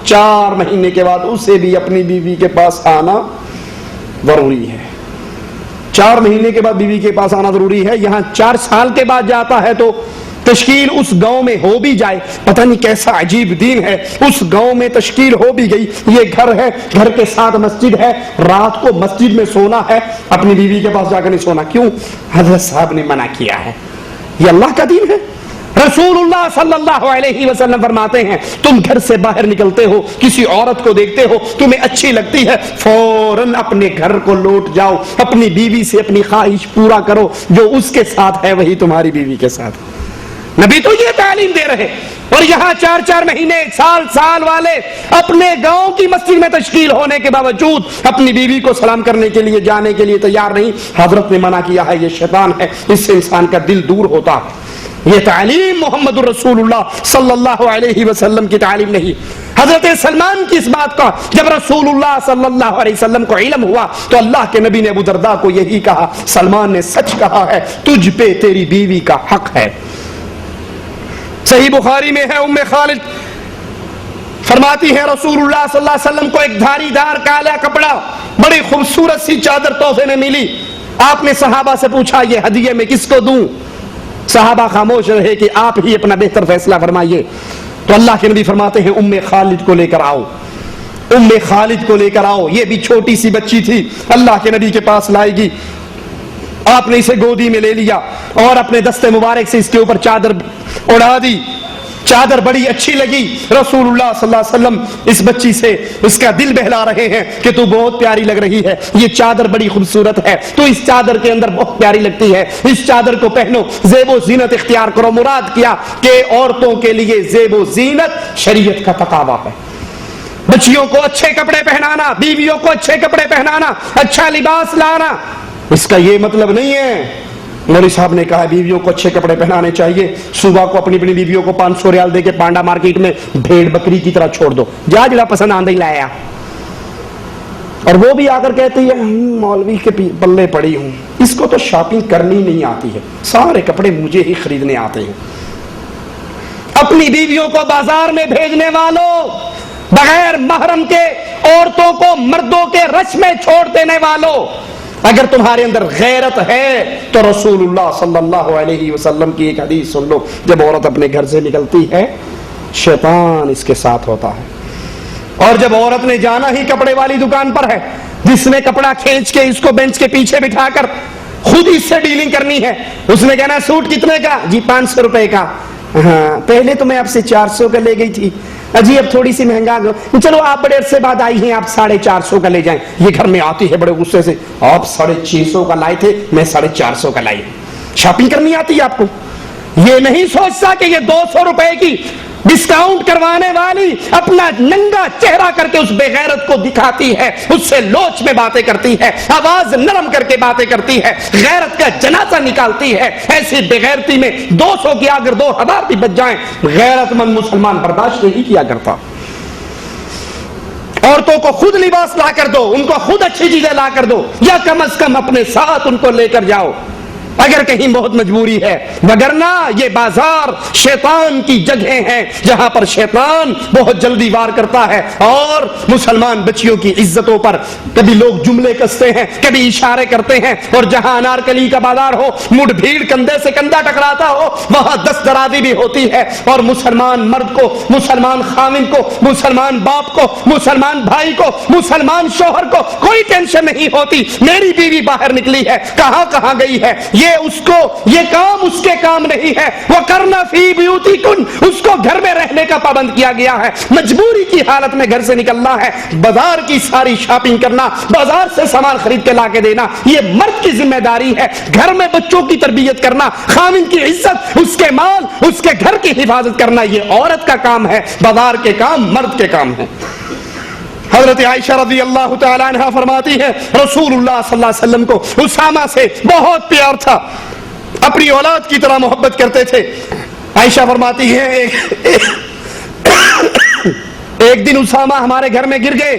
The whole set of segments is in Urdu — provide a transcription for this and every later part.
4 مہینے کے بعد اسے بھی اپنی بیوی کے پاس آنا ضروری ہے. 4 مہینے کے بعد بیوی کے پاس آنا ضروری ہے. یہاں 4 سال کے بعد جاتا ہے تو تشکیل اس گاؤں میں ہو بھی جائے. پتہ نہیں کیسا عجیب دین ہے, اس گاؤں میں تشکیل ہو بھی گئی, یہ گھر ہے, گھر کے ساتھ مسجد ہے, رات کو مسجد میں سونا ہے, اپنی بیوی کے پاس جا کر نہیں سونا. کیوں؟ حضرت صاحب نے منع کیا ہے. یہ اللہ کا دین ہے. رسول اللہ صلی اللہ علیہ وسلم فرماتے ہیں تم گھر سے باہر نکلتے ہو, کسی عورت کو دیکھتے ہو, تمہیں اچھی لگتی ہے, فوراً اپنے گھر کو لوٹ جاؤ, اپنی بیوی سے اپنی خواہش پورا کرو, جو اس کے ساتھ ہے وہی تمہاری بیوی کے ساتھ. نبی تو یہ تعلیم دے رہے, اور یہاں 4 مہینے, سال والے اپنے گاؤں کی مسجد میں تشکیل ہونے کے باوجود اپنی بیوی کو سلام کرنے کے لیے جانے کے لیے تیار نہیں. حضرت نے منع کیا ہے, یہ شیطان ہے, اس سے انسان کا دل دور ہوتا ہے. یہ تعلیم محمد الرسول اللہ صلی اللہ علیہ وسلم کی تعلیم نہیں. حضرت سلمان کی اس بات کا جب رسول اللہ صلی اللہ علیہ وسلم کو علم ہوا تو اللہ کے نبی نے ابو درداء کو یہی کہا, سلمان نے سچ کہا ہے, تجھ پہ تیری بیوی کا حق ہے. صحیح بخاری میں ہے, ام خالد فرماتی ہے رسول اللہ صلی اللہ علیہ وسلم کو ایک دھاری دار کالا کپڑا, بڑی خوبصورت سی چادر تحفے میں ملی. آپ نے صحابہ سے پوچھا یہ ہدیے میں کس کو دوں؟ صحابہ خاموش رہے کہ آپ ہی اپنا بہتر فیصلہ فرمائیے. تو اللہ کے نبی فرماتے ہیں ام خالد کو لے کر آؤ, ام خالد کو لے کر آؤ. یہ بھی چھوٹی سی بچی تھی, اللہ کے نبی کے پاس لائے گی. آپ نے اسے گودی میں لے لیا اور اپنے دستے مبارک سے اس کے اوپر چادر اڑا دی. چادر بڑی اچھی لگی. رسول اللہ صلی اللہ علیہ وسلم اس بچی سے اس کا دل بہلا رہے ہیں کہ تو بہت پیاری لگ رہی ہے, یہ چادر بڑی خوبصورت ہے, تو اس چادر کے اندر بہت پیاری لگتی ہے, اس چادر کو پہنو, زیب و زینت اختیار کرو. مراد کیا کہ عورتوں کے لیے زیب و زینت شریعت کا تقاضا ہے. بچیوں کو اچھے کپڑے پہنانا, بیویوں کو اچھے کپڑے پہنانا, اچھا لباس لانا, اس کا یہ مطلب نہیں ہے. مولوی صاحب نے کہا بیویوں کو اچھے کپڑے پہنانے چاہیے, صبح کو اپنی بیویوں کو 500 ریال دے کے پانڈا مارکیٹ میں بھیڑ بکری کی طرح چھوڑ دو, جا جڑا پسند آندہ ہی لایا. اور وہ بھی آ کر کہتی ہے مولوی کے پلے پڑی ہوں, اس کو تو شاپنگ کرنی نہیں آتی ہے, سارے کپڑے مجھے ہی خریدنے آتے ہیں. اپنی بیویوں کو بازار میں بھیجنے والوں, بغیر محرم کے عورتوں کو مردوں کے رش میں چھوڑ دینے والوں, اگر تمہارے اندر غیرت ہے تو رسول اللہ صلی اللہ علیہ وسلم کی ایک حدیث سن لو. جب عورت اپنے گھر سے نکلتی ہے شیطان اس کے ساتھ ہوتا ہے, اور جب عورت نے جانا ہی کپڑے والی دکان پر ہے, جس نے کپڑا کھینچ کے اس کو بینچ کے پیچھے بٹھا کر خود اس سے ڈیلنگ کرنی ہے, اس نے کہنا سوٹ کتنے کا؟ جی 500 روپے کا. ہاں پہلے تو میں آپ سے 400 کا لے گئی تھی, جی اب تھوڑی سی مہنگا, چلو آپ بڑے عرصے بعد آئی ہیں, آپ 450 کا لے جائیں. یہ گھر میں آتی ہے بڑے غصے سے, آپ 650 کا لائے تھے, میں 450 کا لائی. شاپنگ کرنی آتی ہے آپ کو. یہ نہیں سوچتا کہ یہ 200 روپے کی ڈسکاؤنٹ کروانے والی اپنا ننگا چہرہ کر کے اس بے غیرت کو دکھاتی ہے, اس سے لوچ میں باتیں کرتی ہے, آواز نرم کر کے باتیں کرتی ہے, غیرت کا جنازہ نکالتی ہے. ایسی بے غیرتی میں 200 کی اگر 2000 بھی بچ جائیں, غیرت مند مسلمان برداشت نہیں کیا کرتا. عورتوں کو خود لباس لا کر دو, ان کو خود اچھی چیزیں لا کر دو, یا کم از کم اپنے ساتھ ان کو لے کر جاؤ اگر کہیں بہت مجبوری ہے. وگرنہ یہ بازار شیطان کی جگہیں ہیں جہاں پر شیطان بہت جلدی وار کرتا ہے, اور مسلمان بچیوں کی عزتوں پر کبھی لوگ جملے کستے ہیں, کبھی اشارے کرتے ہیں, اور جہاں انارکلی کا بازار ہو, مڈ بھیڑ کندھے سے کندھا ٹکراتا ہو, وہاں دست درازی بھی ہوتی ہے. اور مسلمان مرد کو, مسلمان خاوند کو, مسلمان باپ کو, مسلمان بھائی کو, مسلمان شوہر کو کوئی ٹینشن نہیں ہوتی میری بیوی باہر نکلی ہے, کہاں کہاں گئی ہے. یہ کام اس کے کام نہیں ہے. وَقَرْنَ فِي بِيُوتِكُنَّ, اس کو گھر میں رہنے کا پابند کیا گیا ہے. مجبوری کی حالت میں گھر سے نکلنا ہے, بازار کی ساری شاپنگ کرنا, بازار سے سامان خرید کے لا کے دینا, یہ مرد کی ذمہ داری ہے. گھر میں بچوں کی تربیت کرنا, خاوند کی عزت, اس کے مال, اس کے گھر کی حفاظت کرنا, یہ عورت کا کام ہے. بازار کے کام مرد کے کام ہے. حضرت عائشہ رضی اللہ تعالی عنہ فرماتی ہے رسول اللہ صلی اللہ علیہ وسلم کو اسامہ سے بہت پیار تھا, اپنی اولاد کی طرح محبت کرتے تھے. عائشہ فرماتی ہے ایک دن اسامہ ہمارے گھر میں گر گئے,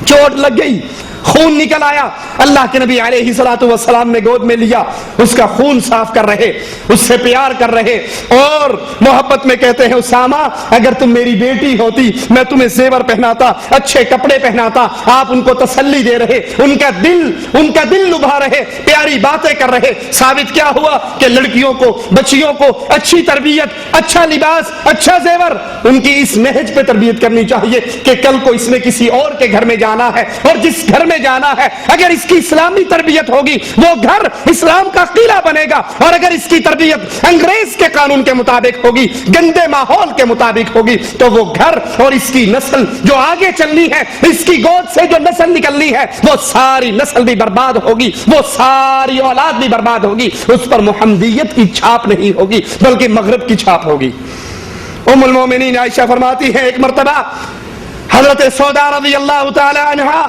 چوٹ لگ گئی, خون نکل آیا. اللہ کے نبی علیہ الصلوۃ والسلام نے گود میں لیا, اس کا خون صاف کر رہے, اس سے پیار کر رہے, اور محبت میں کہتے ہیں اسامہ اگر تم میری بیٹی ہوتی میں تمہیں زیور پہناتا, اچھے کپڑے پہناتا. آپ ان کو تسلی دے رہے, ان کا دل لبھا رہے, پیاری باتیں کر رہے. ثابت کیا ہوا کہ لڑکیوں کو, بچیوں کو اچھی تربیت, اچھا لباس, اچھا زیور, ان کی اس نہج پہ تربیت کرنی چاہیے کہ کل کو اس نے کسی اور کے گھر میں جانا ہے, اور جس گھر میں جانا ہے اگر اس کی اسلامی تربیت ہوگی وہ گھر اسلام کا قلعہ بنے گا, اور اگر اس کی تربیت انگریز کے قانون کے مطابق ہوگی, گندے ماحول کے مطابق ہوگی, تو وہ گھر اور اس کی نسل جو آگے چلنی ہے, اس کی گود سے جو نسل نکلنی ہے, وہ ساری نسل بھی برباد ہوگی, وہ ساری اولاد بھی برباد ہوگی. اس پر محمدیت کی چھاپ نہیں ہوگی بلکہ مغرب کی چھاپ ہوگی. ام المومنین عائشہ فرماتی ہیں ایک مرتبہ حضرت سودا رضی اللہ تعالی عنہا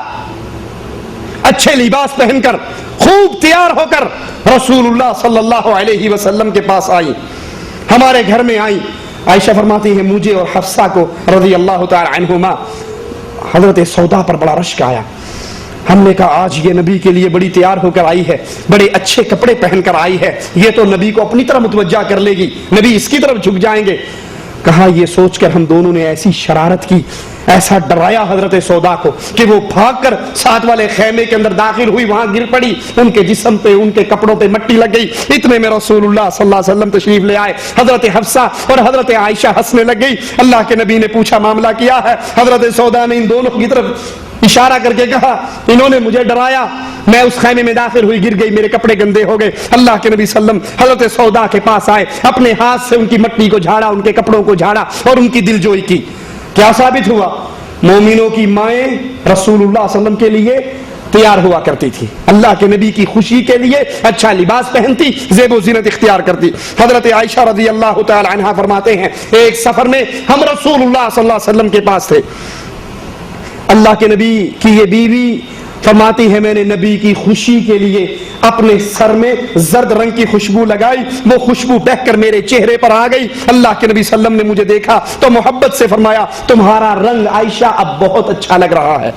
اچھے لباس پہن کر خوب تیار ہو کر رسول اللہ صلی اللہ علیہ وسلم کے پاس آئی, ہمارے گھر میں آئی. عائشہ فرماتی ہیں مجھے اور حفصہ کو رضی اللہ تعالی عنہما حضرت سودا پر بڑا رشک آیا. ہم نے کہا آج یہ نبی کے لیے بڑی تیار ہو کر آئی ہے, بڑے اچھے کپڑے پہن کر آئی ہے, یہ تو نبی کو اپنی طرف متوجہ کر لے گی, نبی اس کی طرف جھک جائیں گے. کہا یہ سوچ کر ہم دونوں نے ایسی شرارت کی, ایسا ڈرایا حضرت سودا کو کہ وہ بھاگ کر ساتھ والے خیمے کے اندر داخل ہوئی, وہاں گر پڑی, ان کے جسم پہ, ان کے کپڑوں پہ مٹی لگ گئی. اتنے میں رسول اللہ صلی اللہ علیہ وسلم تشریف لے آئے. حضرت حفصہ اور حضرت عائشہ ہنسنے لگ گئی. اللہ کے نبی نے پوچھا معاملہ کیا ہے؟ حضرت سودا نے ان دونوں کی طرف اشارہ کر کے کہا انہوں نے مجھے ڈرایا, میں اس خیمے میں داخل ہوئی, گر گئی, میرے کپڑے گندے ہو گئے. اللہ کے نبی صلی اللہ علیہ وسلم حضرت سودا کے پاس آئے, اپنے ہاتھ سے ان کی مٹی کو جھاڑا, ان کے کپڑوں کو جھاڑا اور ان کی دلجوئی کی. کیا ثابت ہوا؟ مومنوں کی مائیں رسول اللہ صلی اللہ علیہ وسلم کے لیے تیار ہوا کرتی تھی, اللہ کے نبی کی خوشی کے لیے اچھا لباس پہنتی, زیب و زینت اختیار کرتی. حضرت عائشہ رضی اللہ تعالی عنہا فرماتے ہیں ایک سفر میں ہم رسول اللہ صلی اللہ علیہ وسلم کے پاس تھے. اللہ کے نبی کی یہ بیوی فرماتی ہے میں نے نبی کی خوشی کے لیے اپنے سر میں زرد رنگ کی خوشبو لگائی, وہ خوشبو بہہ کر میرے چہرے پر آ گئی. اللہ کے نبی صلی اللہ علیہ وسلم نے مجھے دیکھا تو محبت سے فرمایا تمہارا رنگ عائشہ اب بہت اچھا لگ رہا ہے.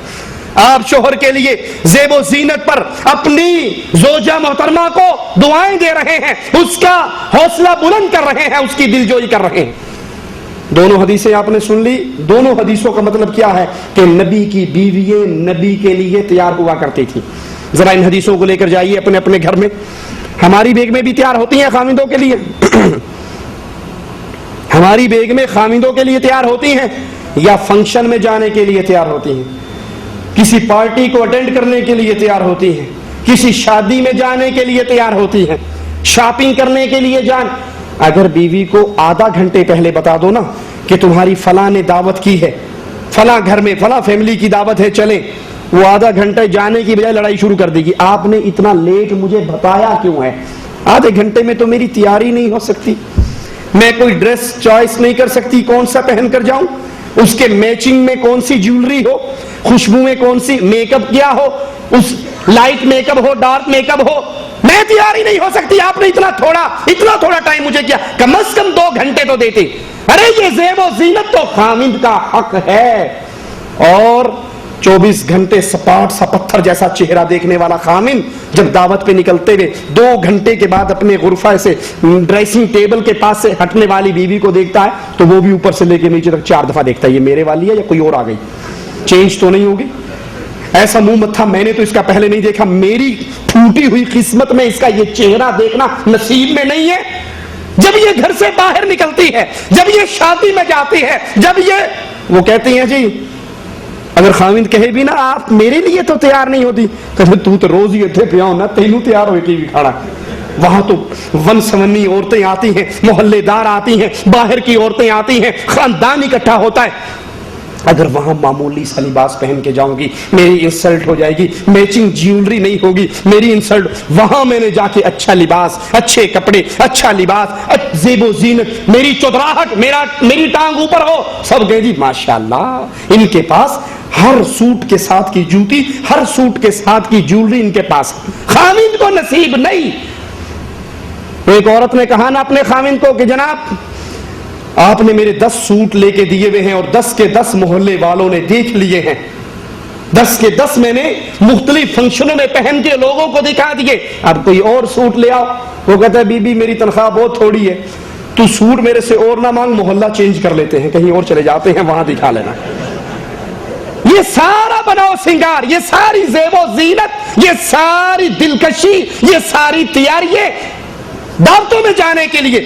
آپ شوہر کے لیے زیب و زینت پر اپنی زوجہ محترمہ کو دعائیں دے رہے ہیں, اس کا حوصلہ بلند کر رہے ہیں, اس کی دلجوئی کر رہے ہیں. دونوں حدیثیں آپ نے سن لی. دونوں حدیثوں کا مطلب کیا ہے کہ نبی کی بیوییں نبی کے لیے تیار ہوا کرتی تھی. ذرا ان حدیثوں کو لے کر جائیے اپنے اپنے گھر میں. ہماری بیگمیں بھی تیار ہوتی ہیں خاوندوں کے لیے ہماری بیگمیں خاوندوں کے لیے تیار ہوتی ہیں یا فنکشن میں جانے کے لیے تیار ہوتی ہیں, کسی پارٹی کو اٹینڈ کرنے کے لیے تیار ہوتی ہیں, کسی شادی میں جانے کے لیے تیار ہوتی ہیں, شاپنگ کرنے کے لیے اگر بیوی کو آدھا گھنٹے پہلے بتا دو نا کہ تمہاری فلاں نے دعوت کی ہے, فلاں گھر میں فلاں فیملی کی دعوت ہے, چلیں, وہ آدھا گھنٹے جانے کی بجائے لڑائی شروع کر دے گی. آپ نے اتنا لیٹ مجھے بتایا کیوں ہے؟ آدھے گھنٹے میں تو میری تیاری نہیں ہو سکتی, میں کوئی ڈریس چوائس نہیں کر سکتی, کون سا پہن کر جاؤں, اس کے میچنگ میں کون سی جیولری ہو, خوشبو میں کون سی, میک اپ کیا ہو, اس لائٹ میک اپ ہو, ڈارک میک اپ ہو, میں تیاری نہیں ہو سکتی. آپ نے اتنا تھوڑا ٹائم مجھے کیا, کم از کم 2 گھنٹے تو دیتے. ارے یہ زیب و زینت تو خاوند کا حق ہے, اور 24 گھنٹے سپاٹ سا پتھر جیسا چہرہ دیکھنے والا خاوند جب دعوت پہ نکلتے ہوئے 2 گھنٹے کے بعد اپنے غرفہ سے ڈریسنگ ٹیبل کے پاس سے ہٹنے والی بیوی کو دیکھتا ہے تو وہ بھی اوپر سے لے کے نیچے تک 4 دفعہ دیکھتا ہے, یہ میرے والی ہے یا کوئی اور آ گئی, چینج تو نہیں ہوگی. ایسا منہ متھا میں نے تو اس کا پہلے نہیں دیکھا, میری پھوٹی ہوئی قسمت میں اس کا یہ چہرہ دیکھنا نصیب میں نہیں ہے. جب یہ گھر سے باہر نکلتی ہے, جب یہ شادی میں جاتی ہے, جب یہ وہ کہتی ہیں جی اگر خاوند کہے بھی نا آپ میرے لیے تو تیار نہیں ہوتی, تو روز ہی اتنے پیا ہونا تینوں تیار ہوئے کی بھی کھڑا. وہاں تو 170 عورتیں آتی ہیں, محلے دار آتی ہیں, باہر کی عورتیں آتی ہیں, خاندان اکٹھا ہوتا ہے. اگر وہاں معمولی سا لباس پہن کے جاؤں گی میری انسلٹ ہو جائے گی, میچنگ جیولری نہیں ہوگی میری انسلٹ. وہاں میں نے جا کے اچھا لباس, اچھے کپڑے, اچھا لباس, زیب و زینت, میری چودراہٹ, میری ٹانگ اوپر ہو, سب کہیں جی ماشاءاللہ ان کے پاس ہر سوٹ کے ساتھ کی جوتی, ہر سوٹ کے ساتھ کی جیولری ان کے پاس. خاوند کو نصیب نہیں. ایک عورت نے کہا نا اپنے خاوند کو کہ جناب آپ نے میرے 10 سوٹ لے کے دیے ہوئے ہیں اور 10 کے 10 محلے والوں نے دیکھ لیے ہیں, 10 کے 10 میں نے مختلف فنکشنوں میں پہن کے لوگوں کو دکھا دیے. اب کوئی اور سوٹ لے آؤ, وہ کہتا ہے بی بی میری تنخواہ بہت تھوڑی ہے, تو سوٹ میرے سے اور نہ مانگ, محلہ چینج کر لیتے ہیں, کہیں اور چلے جاتے ہیں, وہاں دکھا لینا. یہ سارا بناؤ سنگار, یہ ساری زیب و زینت, یہ ساری دلکشی, یہ ساری تیاریاں دعوتوں میں جانے کے لیے